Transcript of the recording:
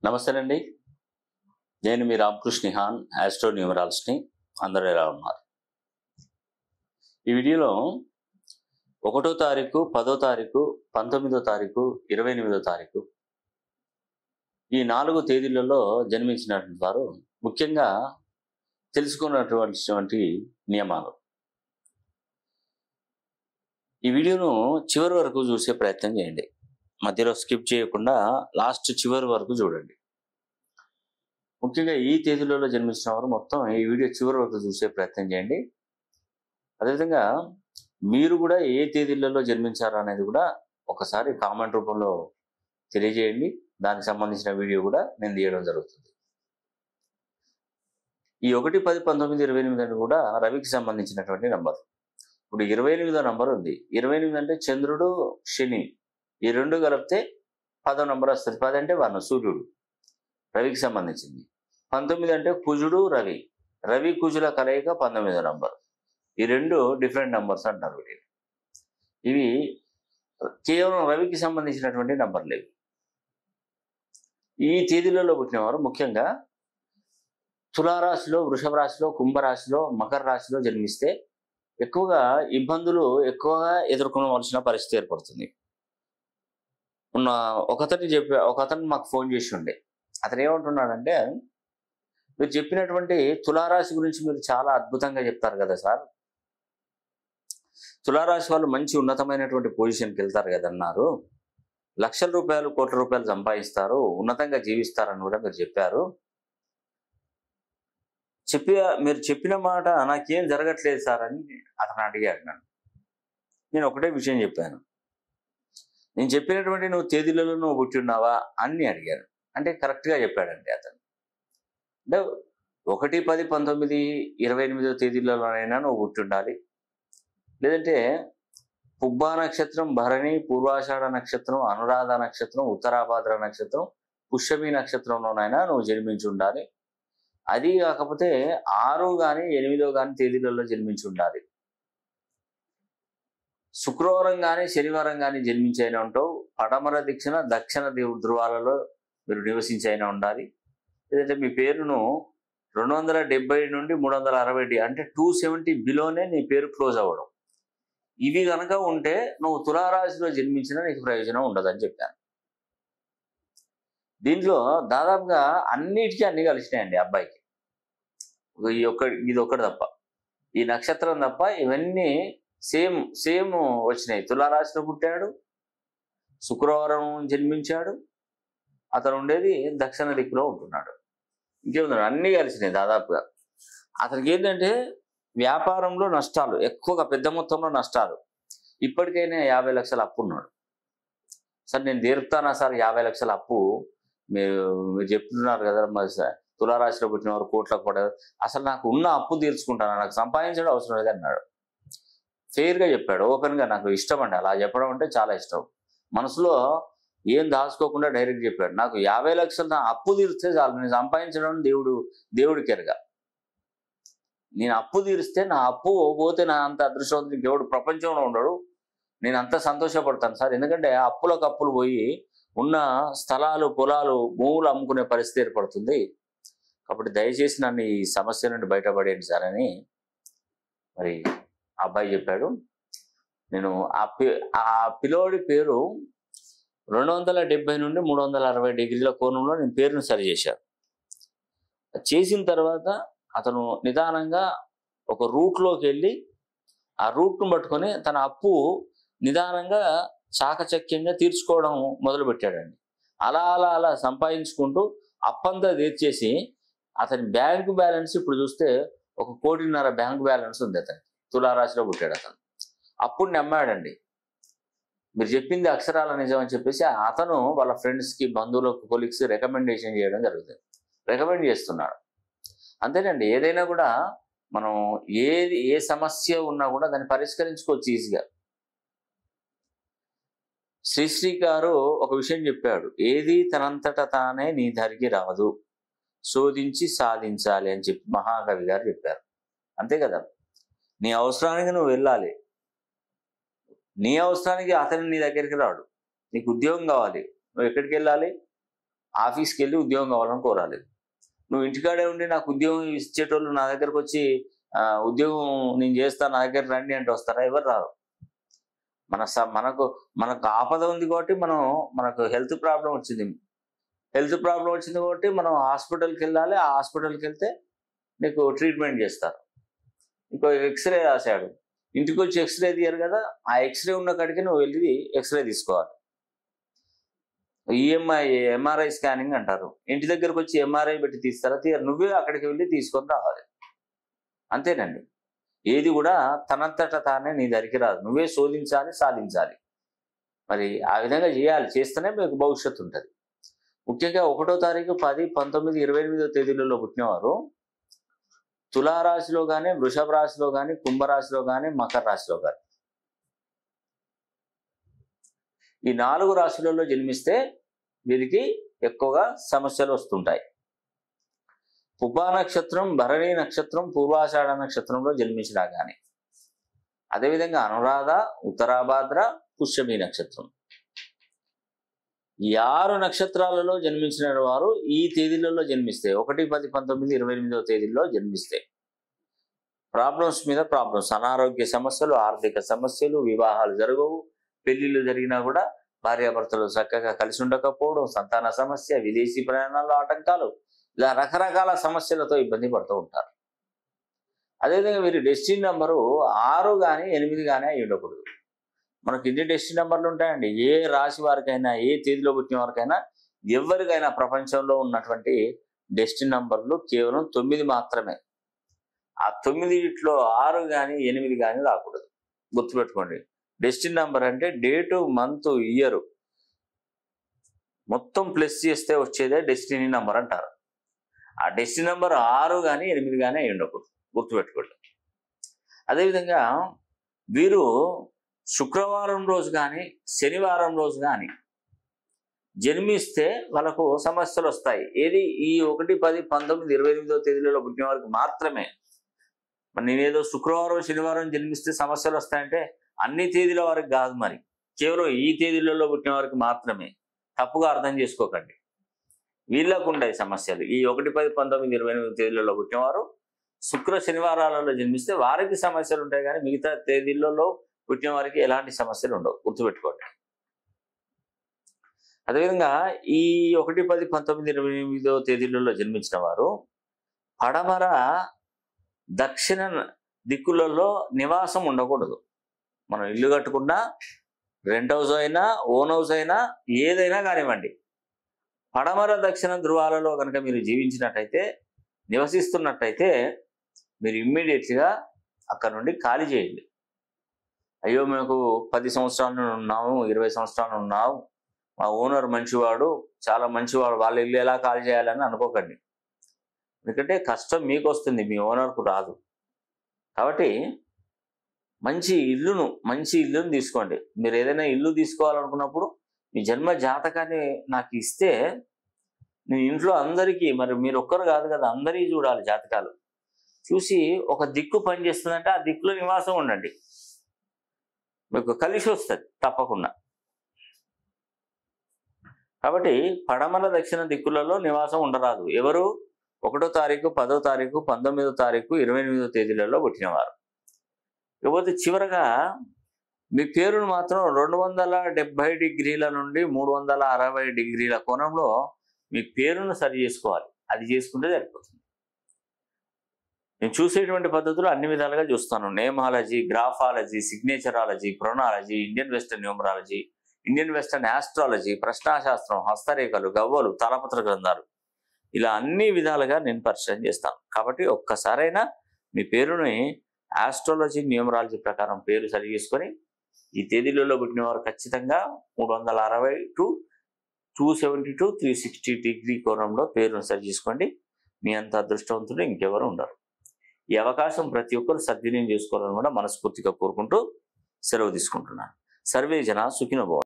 నమస్తేనండి. నేను మీ రామకృష్ణ హాన్, ఆస్ట్రో న్యూమరాలజిస్ట్‌ని. అందరూ ఎలా ఉన్నారు? ఈ వీడియోలో 1వ తారీఖు, 10వ తారీఖు, 19వ తారీఖు, 28వ తారీఖు ఈ 4 తేదీలలో జన్మించినటువంటి వారు ముఖ్యంగా తెలుసుకున్నటువంటి నియమాలు. ఈ వీడియోను చివరి వరకు చూసే ప్రయత్నం చేయండి. మధ్యలో స్కిప్ చేయకుండా లాస్ట్ చివరి వరకు చూడండి. ముఖ్యంగా ఈ తేదీలలో జన్మించిన వారు మొత్తం ఈ వీడియో చివరి వరకు చూసే ప్రయత్నం చేయండి. అదేవిధంగా మీరు కూడా ఏ తేదీలలో జన్మించారు అనేది కూడా ఒకసారి కామెంట్ రూపంలో తెలియజేయండి. దానికి సంబంధించిన వీడియో కూడా నేను తీయడం జరుగుతుంది. ఈ 1, 10, 19, 28 అని కూడా రవికి సంబంధించినటువంటి నంబర్. ఇప్పుడు 28వ నంబర్ ఉంది. 28 అంటే చంద్రుడు, శని ఈ రెండు కలిపితే 10వ నంబర్ వస్తుంది. 10 అంటే 1 సూర్యుడు, రవికి సంబంధించింది. 19 అంటే కుజుడు, రవి, రవి కుజుల కలయిక 19వ నంబర్. ఈ రెండు డిఫరెంట్ నంబర్స్ అంటారు వీటిని. ఇవి కేవలం రవికి సంబంధించినటువంటి నంబర్లు ఇవి. ఈ తేదీలలో పుట్టినవారు ముఖ్యంగా తులారాశిలో, వృషభ రాశిలో, కుంభరాశిలో, మకర రాశిలో జన్మిస్తే ఎక్కువగా ఇబ్బందులు ఎక్కువగా ఎదుర్కొనవలసిన పరిస్థితి ఏర్పడుతుంది. ఒకతను మాకు ఫోన్ చేసి ఉండే. అతను ఏమంటున్నాడంటే, మీరు చెప్పినటువంటి తులారాశి గురించి మీరు చాలా అద్భుతంగా చెప్తారు కదా సార్, తులారాశి వాళ్ళు మంచి ఉన్నతమైనటువంటి పొజిషన్కి వెళ్తారు కదన్నారు, లక్షల రూపాయలు, కోట్ల రూపాయలు సంపాదిస్తారు, ఉన్నతంగా జీవిస్తారని కూడా మీరు చెప్పారు. మీరు చెప్పిన మాట నాకేం జరగట్లేదు సార్ అని అతను అడిగాడు నన్ను. నేను ఒకటే విషయం చెప్పాను. నేను చెప్పినటువంటి నువ్వు తేదీలలో నువ్వు పుట్టి ఉన్నావా అని అడిగాను. అంటే కరెక్ట్గా చెప్పాడండి అతను. అంటే 1, 10, 19, 28వ తేదీలలోనైనా నువ్వు పుట్టి ఉండాలి. లేదంటే పుబ్బా నక్షత్రం, భరణి, పూర్వాషాఢ నక్షత్రం, అనురాధ నక్షత్రం, ఉత్తరాభాద్ర నక్షత్రం, పుష్యమి నక్షత్రంలోనైనా నువ్వు జన్మించి ఉండాలి. అది కాకపోతే 6 కానీ 8 కానీ తేదీలలో జన్మించి ఉండాలి. శుక్రవారం కానీ శనివారం కానీ జన్మించి అయినా ఉంటావు. పడమర దక్షిణ ధృవాలలో మీరు నివసించి అయినా ఉండాలి. లేదంటే మీ పేరును 270 నుండి 360 అంటే 270 బిలోనే నీ పేరు క్లోజ్ అవ్వడం. ఇవి కనుక ఉంటే నువ్వు తులారాశిలో జన్మించినా నీకు ప్రయోజనం ఉండదని చెప్పాను. దీంట్లో దాదాపుగా అన్నిటికీ అన్ని కలిసినాయండి అబ్బాయికి. ఇది ఒక్కటి తప్ప, ఈ నక్షత్రం తప్ప ఇవన్నీ సేమ్ వచ్చినాయి. తులారాశిలో పుట్టాడు, శుక్రవారం జన్మించాడు, అతను ఉండేది దక్షిణ దిక్కులో ఉంటున్నాడు. ఇంకేముంది, అన్నీ కలిసినాయి దాదాపుగా. అతనికి ఏంటంటే వ్యాపారంలో నష్టాలు, ఎక్కువగా పెద్ద మొత్తంలో నష్టాలు. ఇప్పటికైనా 50 లక్షల అప్పు ఉన్నాడు. సార్ నేను తీరుతానా సార్ 50 లక్షల అప్పు? మీరు చెప్తున్నారు కదా మరి సార్, తులారాశిలో పుట్టిన వారు కోట్లకు పడదు, అసలు నాకు ఉన్న అప్పు తీర్చుకుంటాను, నాకు సంపాదించడం అవసరం లేదు అన్నాడు. ఫెయిర్గా చెప్పాడు, ఓపెన్గా. నాకు ఇష్టం అండి అలా చెప్పడం, అంటే చాలా ఇష్టం. మనసులో ఏం దాచుకోకుండా డైరెక్ట్ చెప్పాడు. నాకు 50 లక్షలు నా అప్పు తీరిస్తే చాలు, నేను సంపాదించడం దేవుడికి ఎరగా. నేను అప్పు తీరిస్తే, నా అప్పు పోతే నా అంత అదృష్టవంతుడు దేవుడు ప్రపంచంలో ఉండడు, నేను అంత సంతోషపడతాను సార్. ఎందుకంటే అప్పులకు అప్పులు పోయి ఉన్న స్థలాలు, పొలాలు, భూములు అమ్ముకునే పరిస్థితి ఏర్పడుతుంది. కాబట్టి దయచేసి నన్ను ఈ సమస్య నుండి బయటపడేయండి సార్ అని మరి అబ్బాయి చెప్పాడు. నేను ఆ పిల్లోడి పేరు 270 నుండి 360 డిగ్రీల కోణంలో నేను పేరును సరి చేశాను. చేసిన తర్వాత అతను నిదానంగా ఒక రూట్లోకి వెళ్ళి ఆ రూట్ను పట్టుకొని తన అప్పు నిదానంగా చాకచక్యంగా తీర్చుకోవడం మొదలుపెట్టాడండి. అలా అలా అలా సంపాదించుకుంటూ అప్పంతా తీర్చేసి అతని బ్యాంకు బ్యాలెన్స్ ఇప్పుడు చూస్తే 1,50 కోట్ల బ్యాంకు బ్యాలెన్స్ ఉంది అతనికి. తులారాశిలో పుట్టాడు అతను. అప్పుడు నమ్మాడండి. మీరు చెప్పింది అక్షరాల నిజం అని చెప్పేసి అతను వాళ్ళ ఫ్రెండ్స్కి, బంధువులకు, కొలీగ్స్ రికమెండేషన్ చేయడం జరుగుతుంది. రికమెండ్ చేస్తున్నాడు. అంతేనండి. ఏదైనా కూడా మనం ఏ సమస్య ఉన్నా కూడా దాన్ని పరిష్కరించుకోవచ్చు ఈజీగా. శ్రీశ్రీ గారు ఒక విషయం చెప్పాడు, ఏది తనంతట తానే నీ ధరికి రాదు, శోధించి సాధించాలి అని చెప్పి మహాకవి గారు చెప్పారు. అంతే కదా, నీ అవసరానికి నువ్వు వెళ్ళాలి. నీ అవసరానికి అతను నీ దగ్గరికి రాడు. నీకు ఉద్యోగం కావాలి, నువ్వు ఎక్కడికి వెళ్ళాలి? ఆఫీస్కి వెళ్ళి ఉద్యోగం కావాలని కోరాలి. నువ్వు ఇంటికాడే ఉండి నాకు ఉద్యోగం ఇచ్చేటోళ్ళు నా దగ్గరకు వచ్చి ఉద్యోగం నేను చేస్తాను నా దగ్గర రండి అంటే వస్తారా? ఎవరు రారు. మనకు ఆపద ఉంది కాబట్టి మనకు హెల్త్ ప్రాబ్లం వచ్చింది కాబట్టి మనం హాస్పిటల్కి వెళ్ళాలి. ఆ హాస్పిటల్కి వెళ్తే నీకు ట్రీట్మెంట్ చేస్తారు. ఇంకో ఎక్స్రే రాశాడు, ఇంటికి వచ్చి ఎక్స్రే తీయరు కదా, ఆ ఎక్స్రే ఉన్న కాడికి నువ్వు వెళ్ళి ఎక్స్రే తీసుకోవాలి. ఎంఆర్ఐ స్కానింగ్ అంటారు. ఇంటి దగ్గరకు వచ్చి ఎంఆర్ఐ పెట్టి తీస్తారా? తీయరు. నువ్వే అక్కడికి వెళ్ళి తీసుకొని రావాలి. అంతేనండి. ఏది కూడా తనంతట తానే నీ దగ్గరికి రాదు. నువ్వే శోధించాలి, సాధించాలి. మరి ఆ విధంగా చేయాలి. చేస్తేనే మీకు భవిష్యత్తు ఉంటుంది. ముఖ్యంగా 1వ తారీఖు 10, 19, 28 తేదీలలో పుట్టినవారు తులారాశిలో కానీ, వృషభ రాశిలో కానీ, కుంభరాశిలో కానీ, మకర రాశిలో కానీ ఈ 4 రాశులలో జన్మిస్తే వీరికి ఎక్కువగా సమస్యలు వస్తుంటాయి. పుబ్బా నక్షత్రం, భరణి నక్షత్రం, పూర్వాషాఢ నక్షత్రంలో జన్మించినా కానీ, అదేవిధంగా అనురాధ, ఉత్తరాభాద్ర, పుష్యమి నక్షత్రం ఈ 6 నక్షత్రాలలో జన్మించిన వారు ఈ తేదీలలో జన్మిస్తే 1, 10, 19, 28 తేదీల్లో జన్మిస్తే ప్రాబ్లమ్స్ మీద ప్రాబ్లమ్స్, అనారోగ్య సమస్యలు, ఆర్థిక సమస్యలు, వివాహాలు జరగవు, పెళ్లిళ్ళు జరిగినా కూడా భార్యాభర్తలు చక్కగా కలిసి ఉండకపోవడం, సంతాన సమస్య, విదేశీ ప్రయాణాల్లో ఆటంకాలు, ఇలా రకరకాల సమస్యలతో ఇబ్బంది పడుతూ ఉంటారు. అదేవిధంగా వీరి డెస్టినీ నెంబరు 6 కానీ 8 కానీ అయి ఉండకూడదు. మనకు ఇన్ని డెస్టినీ నెంబర్లు ఉంటాయండి. ఏ రాశి వారికైనా, ఏ తేదీలో పుట్టిన వారికైనా, ఎవరికైనా ప్రపంచంలో ఉన్నటువంటి డెస్టినీ నెంబర్లు కేవలం 9 మాత్రమే. ఆ 9లో 6 కానీ 8 కానీ రాకూడదు. గుర్తుపెట్టుకోండి. డెస్టినీ నెంబర్ అంటే డేటు, మంత్, ఇయర్ మొత్తం ప్లస్ చేస్తే వచ్చేదే డెస్టినీ నెంబర్ అంటారు. ఆ డెస్టినీ నెంబర్ 6 కానీ 8 కానీ అయి ఉండకూడదు. గుర్తుపెట్టుకోండి. అదేవిధంగా వీరు శుక్రవారం రోజు కానీ, శనివారం రోజు కానీ జన్మిస్తే వాళ్ళకు సమస్యలు వస్తాయి. ఏది ఈ 1, 10, 19, 28 తేదీలలో పుట్టిన వారికి మాత్రమే. మరి నేనేదో శుక్రవారం, శనివారం జన్మిస్తే సమస్యలు వస్తాయంటే అన్ని తేదీల వారికి కాదు. మరి కేవలం ఈ తేదీలలో పుట్టిన వారికి మాత్రమే. తప్పుగా అర్థం చేసుకోకండి. వీళ్ళకు ఉంటాయి సమస్యలు. ఈ 1, 10, 19, 28 తేదీలలో పుట్టినవారు శుక్ర శనివారాలలో జన్మిస్తే వారికి సమస్యలు ఉంటాయి, కానీ మిగతా తేదీలలో పుట్టిన వారికి ఎలాంటి సమస్యలు ఉండవు. గుర్తుపెట్టుకోండి. అదేవిధంగా ఈ 1, 10, 19, 28 తేదీలలో జన్మించిన వారు పడమర, దక్షిణ దిక్కులలో నివాసం ఉండకూడదు. మనం ఇల్లు కట్టుకున్నా, రెంట్ హౌస్ అయినా, ఓన్ హౌస్ అయినా, ఏదైనా కానివ్వండి, పడమర, దక్షిణ ధృవాలలో కనుక మీరు జీవించినట్టయితే, నివసిస్తున్నట్టయితే మీరు ఇమ్మీడియట్గా అక్కడ నుండి ఖాళీ చేయండి. అయ్యో మేము 10 సంవత్సరాల నుండి ఉన్నాము, 20 సంవత్సరాల నుండి ఉన్నాము, మా ఓనర్ మంచివాడు, చాలా మంచివాడు, వాళ్ళ ఇల్లు ఎలా ఖాళీ చేయాలని అనుకోకండి. ఎందుకంటే కష్టం మీకు వస్తుంది, మీ ఓనర్కు రాదు. కాబట్టి మంచి ఇల్లును తీసుకోండి. మీరు ఏదైనా ఇల్లు తీసుకోవాలనుకున్నప్పుడు మీ జన్మ జాతకాన్ని నాకు ఇస్తే నేను ఇంట్లో అందరికీ, మరి మీరు ఒక్కరు కాదు కదా, అందరికీ చూడాలి జాతకాలు. చూసి ఒక దిక్కు పనిచేస్తుందంటే ఆ దిక్కులో నివాసం ఉండండి. మీకు కలిసి వస్తుంది తప్పకుండా. కాబట్టి పడమర, దక్షిణ దిక్కులలో నివాసం ఉండరాదు. ఎవరు 1వ తారీఖు, 10వ తారీఖు, 19వ తారీఖు, 28వ తేదీలలో పుట్టినవారు. ఇకపోతే చివరగా మీ పేరును మాత్రం 270 డిగ్రీల నుండి 360 డిగ్రీల కోణంలో మీ పేరును సరి చేసుకోవాలి. అది చేసుకుంటే సరిపోతుంది. నేను చూసేటువంటి పద్ధతులు అన్ని విధాలుగా చూస్తాను. Nameology, graphology, signatureology, chronology, Indian western numerology, Indian western astrology, ప్రశ్నాశాస్త్రం, హస్తరేఖలు, గవ్వలు, తాళపత్ర గ్రంథాలు, ఇలా అన్ని విధాలుగా నేను పరిచయం చేస్తాను. కాబట్టి ఒక్కసారైనా మీ పేరుని ఆస్ట్రాలజీ, న్యూమరాలజీ ప్రకారం పేరు సరి చేసుకొని ఈ తేదీలలో పుట్టిన వారు ఖచ్చితంగా 360 to 270 to 360 డిగ్రీ కోణంలో పేరును సరి చేసుకోండి. మీ అంత అదృష్టవంతులు ఇంకెవరు ఉండరు. ఈ అవకాశం ప్రతి ఒక్కరు సద్వినియోగం చేసుకోవాలని కూడా మనస్ఫూర్తిగా కోరుకుంటూ సెలవు తీసుకుంటున్నాను. సర్వే జన సుఖినో భవంతు.